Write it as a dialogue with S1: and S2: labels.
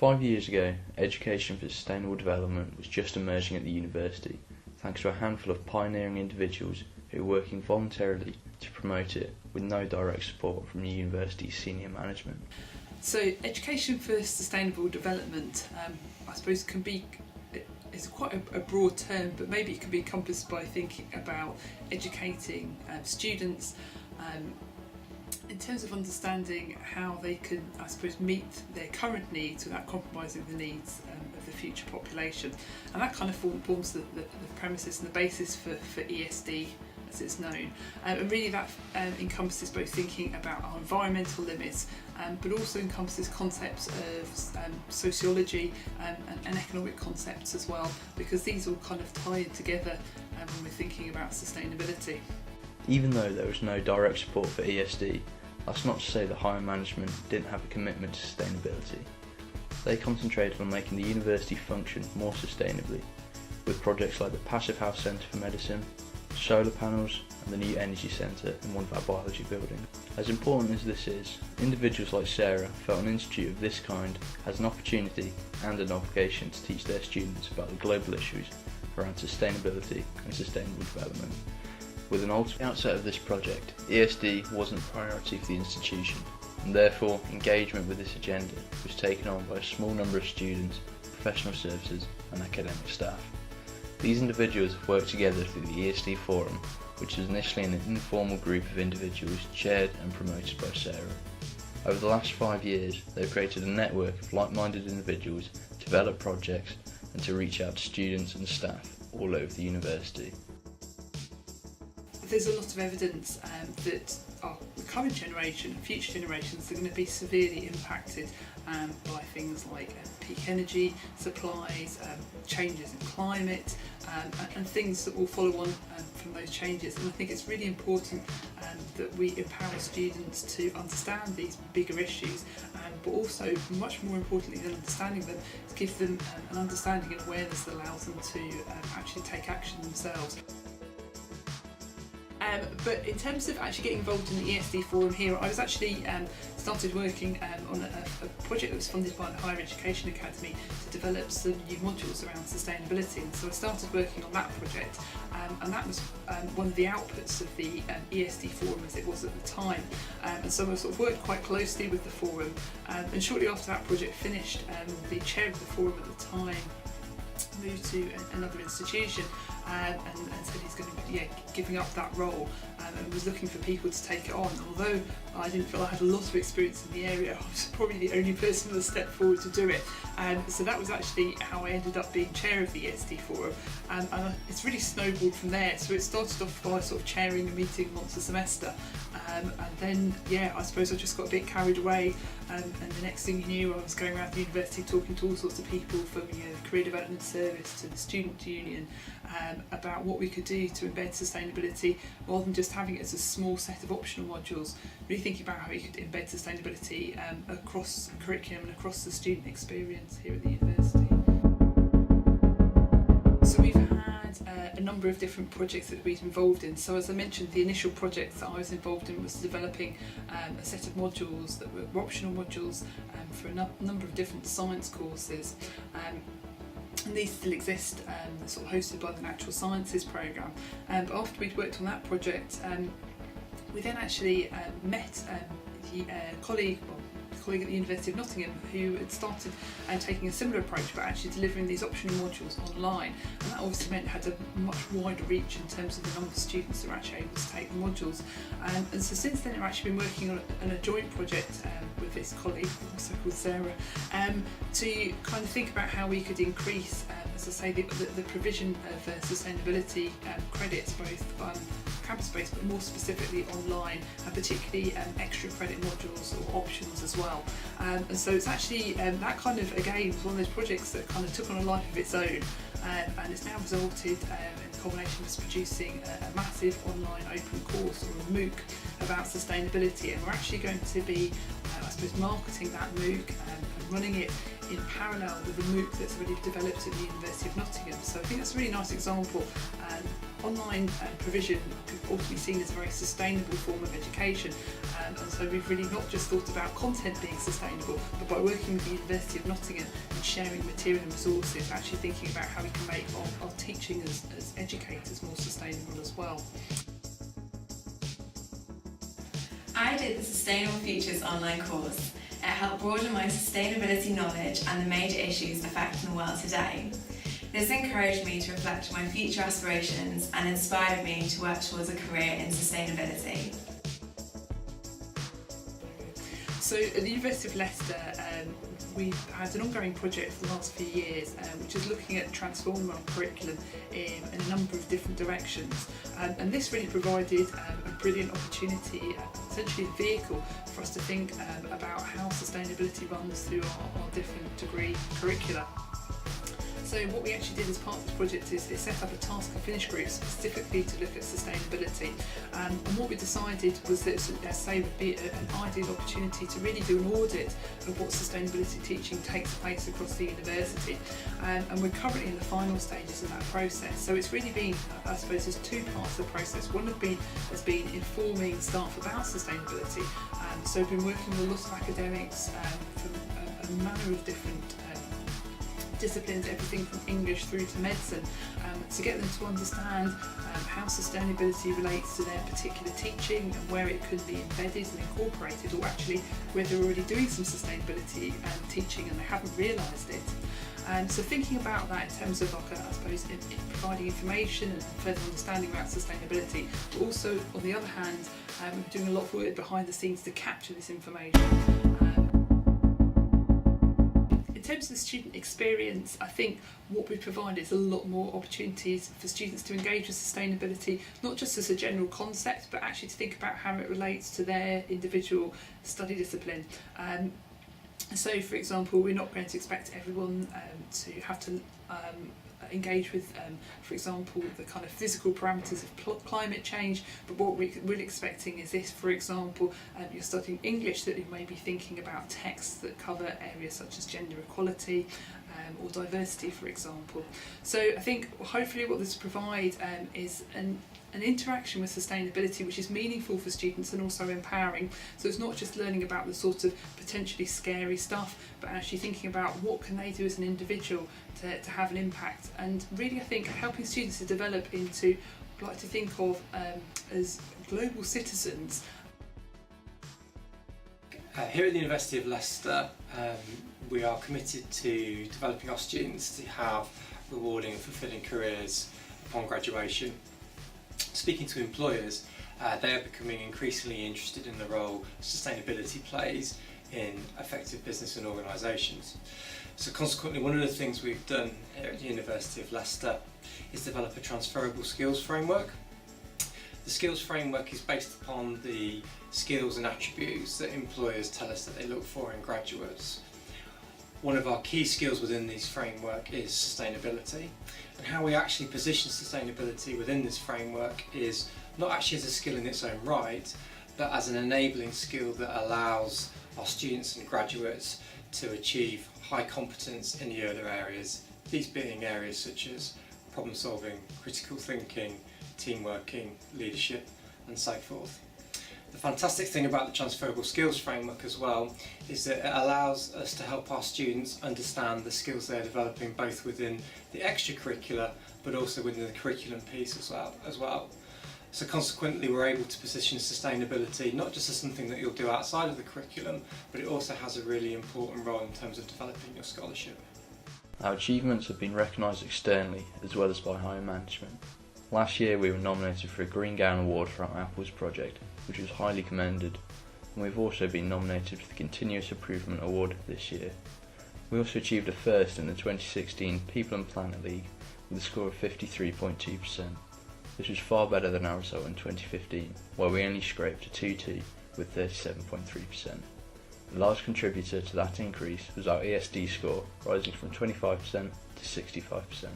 S1: 5 years ago, education for sustainable development was just emerging at the university, thanks to a handful of pioneering individuals who were working voluntarily to promote it with no direct support from the university's senior management.
S2: So education for sustainable development, I suppose is quite a broad term, but maybe it can be encompassed by thinking about educating students in terms of understanding how they can, I suppose, meet their current needs without compromising the needs of the future population. And that kind of forms the premises and the basis for ESD as it's known. And really that encompasses both thinking about our environmental limits, but also encompasses concepts of sociology and economic concepts as well, because these all kind of tie in together when we're thinking about sustainability.
S1: Even though there was no direct support for ESD, that's not to say that higher management didn't have a commitment to sustainability. They concentrated on making the university function more sustainably, with projects like the Passive House Centre for Medicine, solar panels and the new Energy Centre in one of our biology buildings. As important as this is, individuals like Sarah felt an institute of this kind has an opportunity and an obligation to teach their students about the global issues around sustainability and sustainable development. With an outset of this project, ESD wasn't a priority for the institution, and therefore engagement with this agenda was taken on by a small number of students, professional services and academic staff. These individuals have worked together through the ESD Forum, which was initially an informal group of individuals chaired and promoted by Sarah. Over the last 5 years, they've created a network of like-minded individuals to develop projects and to reach out to students and staff all over the university.
S2: There's a lot of evidence that the current generation and future generations are going to be severely impacted by things like peak energy supplies, changes in climate, and things that will follow on from those changes. And I think it's really important that we empower students to understand these bigger issues, but also, much more importantly than understanding them, to give them an understanding and awareness that allows them to actually take action themselves. But in terms of actually getting involved in the ESD Forum here, I was actually started working on a project that was funded by the Higher Education Academy to develop some new modules around sustainability. And so I started working on that project, and that was one of the outputs of the ESD Forum as it was at the time. And so I sort of worked quite closely with the forum, and shortly after that project finished, the chair of the forum at the time moved to another institution and said he's going to be giving up that role, and was looking for people to take it on. Although I didn't feel I had a lot of experience in the area, I was probably the only person that stepped forward to do it. So that was actually how I ended up being chair of the ESD Forum, and it's really snowballed from there. So it started off by sort of chairing a meeting once a semester, and then I suppose I just got a bit carried away, and the next thing you knew I was going around the university talking to all sorts of people from the Career Development Service to the Student Union about what we could do to embed sustainability rather than just having it as a small set of optional modules. Really thinking about how we could embed sustainability across the curriculum and across the student experience here at the university. So we've had a number of different projects that we've been involved in. So as I mentioned, the initial project that I was involved in was developing a set of modules that were optional modules for a number of different science courses. And these still exist, sort of hosted by the Natural Sciences programme. But after we'd worked on that project, we then actually met the colleague at the University of Nottingham who had started taking a similar approach, but actually delivering these optional modules online. And that obviously meant it had a much wider reach in terms of the number of students that were actually able to take the modules. And so since then I've actually been working on a joint project with this colleague, also called Sarah, to kind of think about how we could increase, as I say, the provision of sustainability credits, both campus-based but more specifically online, and particularly extra credit modules or options as well. And so it's actually that kind of, again, was one of those projects that kind of took on a life of its own, and it's now resulted in the culmination of us producing a massive online open course, or a MOOC, about sustainability. And we're actually going to be, I suppose, marketing that MOOC and running it in parallel with the MOOC that's already developed at the University of Nottingham. So I think that's a really nice example. Online provision could also be seen as a very sustainable form of education, and so we've really not just thought about content being sustainable, but by working with the University of Nottingham and sharing material and resources, actually thinking about how we can make our teaching as educators more sustainable as well.
S3: I did the Sustainable Futures online course. It helped broaden my sustainability knowledge and the major issues affecting the world today. This encouraged me to reflect on my future aspirations and inspired me to work towards a career in sustainability.
S2: So at the University of Leicester, we've had an ongoing project for the last few years, which is looking at transforming our curriculum in a number of different directions. And this really provided a brilliant opportunity, essentially a vehicle for us to think about how sustainability runs through our different degree curricula. So what we actually did as part of this project is set up a task and finish group specifically to look at sustainability. And what we decided was that, as I say, would be an ideal opportunity to really do an audit of what sustainability teaching takes place across the university. And we're currently in the final stages of that process. So it's really been, I suppose, there's two parts of the process. One has been informing staff about sustainability. So we've been working with a lot of academics from a manner of different disciplines, everything from English through to medicine, to get them to understand how sustainability relates to their particular teaching and where it could be embedded and incorporated, or actually where they're already doing some sustainability teaching and they haven't realised it. And so thinking about that in terms of, like, I suppose, in providing information and further understanding about sustainability, but also on the other hand, doing a lot of work behind the scenes to capture this information. In terms of the student experience, I think what we provide is a lot more opportunities for students to engage with sustainability, not just as a general concept, but actually to think about how it relates to their individual study discipline. So, for example, we're not going to expect everyone to have to engage with, for example, the kind of physical parameters of climate change, but what we're really expecting is this, for example, you're studying English, that you may be thinking about texts that cover areas such as gender equality or diversity, for example. So I think hopefully what this provides is an interaction with sustainability which is meaningful for students and also empowering. So it's not just learning about the sort of potentially scary stuff, but actually thinking about what can they do as an individual to have an impact, and really I think helping students to develop into, I'd like to think of as global citizens.
S4: Here at the University of Leicester, we are committed to developing our students to have rewarding and fulfilling careers upon graduation. Speaking to employers, they are becoming increasingly interested in the role sustainability plays in effective business and organisations. So consequently, one of the things we've done here at the University of Leicester is develop a transferable skills framework. The skills framework is based upon the skills and attributes that employers tell us that they look for in graduates. One of our key skills within this framework is sustainability, and how we actually position sustainability within this framework is not actually as a skill in its own right, but as an enabling skill that allows our students and graduates to achieve high competence in the other areas, these being areas such as problem solving, critical thinking, team working, leadership and so forth. The fantastic thing about the transferable skills framework as well is that it allows us to help our students understand the skills they're developing both within the extracurricular but also within the curriculum piece as well. So consequently we're able to position sustainability not just as something that you'll do outside of the curriculum, but it also has a really important role in terms of developing your scholarship.
S1: Our achievements have been recognised externally as well as by higher management. Last year we were nominated for a Green Gown Award for our Apples project, which was highly commended, and we've also been nominated for the Continuous Improvement Award this year. We also achieved a first in the 2016 People and Planet League with a score of 53.2%. This was far better than our result in 2015, where we only scraped a 2-2 with 37.3%. A large contributor to that increase was our ESD score, rising from 25% to 65%.